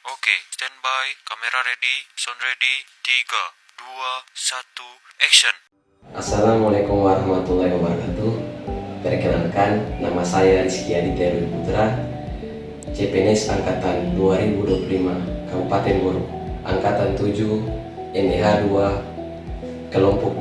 Oke, standby, kamera ready, sound ready, 3, 2, 1, action. Assalamualaikum warahmatullahi wabarakatuh. Perkenalkan, nama saya Rizky Aditya Dwi Putra, CPNS Angkatan 2025, Kabupaten Buru, Angkatan 7, NDH 2, Kelompok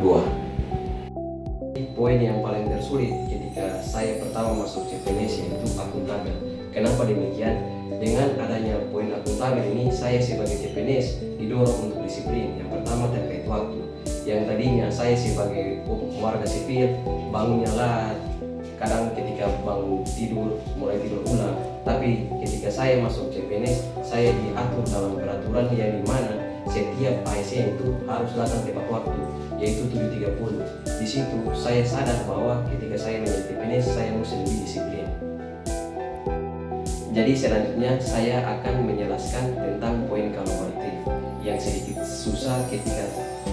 2. Poin yang paling tersulit ketika saya pertama masuk CPNS yaitu akuntabel. Kenapa demikian? Dengan adanya poin akuntabel ini, saya sebagai CPNS didorong untuk disiplin. Yang pertama terkait waktu. Yang tadinya saya sebagai warga sipil bangunnya lat, kadang ketika bangun tidur mulai tidur ulang. Tapi ketika saya masuk CPNS, saya diatur dalam peraturan yang dimana setiap ASN itu harus datang tepat waktu, yaitu 7.30. Di situ saya sadar bahwa ketika saya menjadi CPNS, saya mesti lebih disiplin. Jadi selanjutnya saya akan menjelaskan tentang poin kolaboratif yang sedikit susah ketika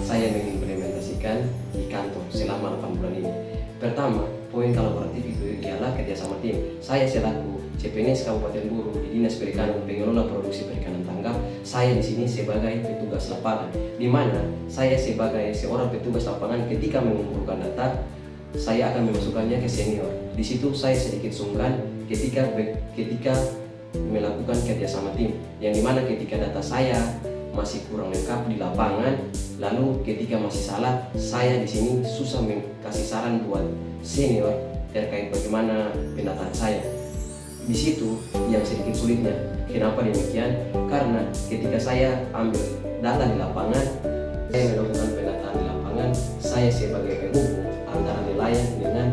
saya mengimplementasikan di kantor selama 8 bulan ini. Pertama, poin kolaboratif itu ialah kerjasama tim. Saya selaku CPNS Kabupaten Buru di Dinas Perikanan Pengelola Produksi Perikanan Tangkap, saya di sini sebagai petugas lapangan, di mana saya sebagai seorang petugas lapangan ketika mengumpulkan data, saya akan memasukkannya ke senior. Di situ saya sedikit sungkan ketika melakukan kerjasama tim, yang dimana ketika data saya masih kurang lengkap di lapangan, lalu ketika masih salah, saya di sini susah kasih saran buat senior terkait bagaimana pendataan saya. Di situ yang sedikit sulitnya. Kenapa demikian? Karena ketika saya ambil data di lapangan, saya melakukan pendataan di lapangan, saya sebagai penghubung antara nelayan dengan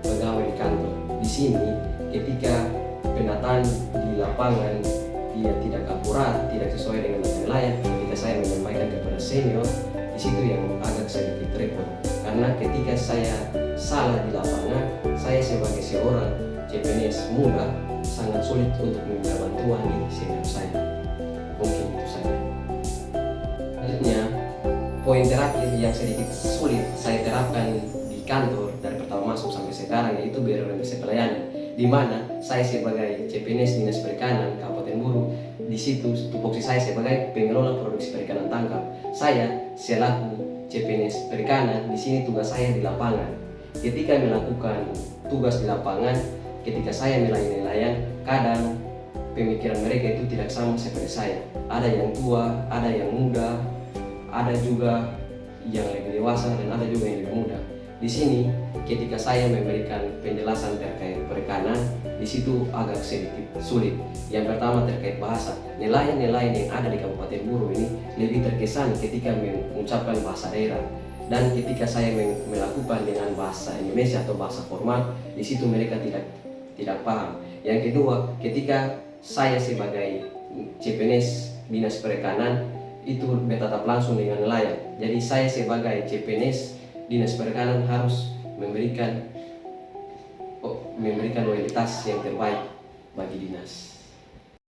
pegawai di kantor. Di sini ketika pendataan di lapangan dia tidak akurat, tidak sesuai dengan data nelayan, ketika saya menyampaikan kepada senior, di situ yang agak sedikit repot. Karena ketika saya salah di lapangan, saya sebagai seorang CPNS muda sangat sulit untuk meminta bantuan di senior saya. Mungkin itu saja. Selanjutnya, poin terakhir yang sedikit sulit saya terapkan di kantor dari pertama masuk sampai sekarang yaitu BRMC pelayanan, di mana saya sebagai CPNS Dinas Perikanan Kabupaten Buru, di situ tupoksi saya sebagai pengelola produksi perikanan tangkap. Saya selaku CPNS Perikanan, di sini tugas saya di lapangan. Ketika melakukan tugas di lapangan, ketika saya melayani nelayan, kadang pemikiran mereka itu tidak sama seperti saya. Ada yang tua, ada yang muda, ada juga yang lebih dewasa dan ada juga yang lebih muda. Di sini ketika saya memberikan penjelasan terkait perikanan, di situ agak sedikit sulit. Yang pertama terkait bahasa. Nelayan-nelayan yang ada di Kabupaten Buru ini lebih terkesan ketika mengucapkan bahasa daerah. Dan ketika saya melakukan dengan bahasa Indonesia atau bahasa formal, di situ mereka tidak paham. Yang kedua, ketika saya sebagai CPNS Dinas Perikanan itu bertatap langsung dengan nelayan. Jadi saya sebagai CPNS Dinas Perikanan harus memberikan loyalitas yang terbaik bagi dinas.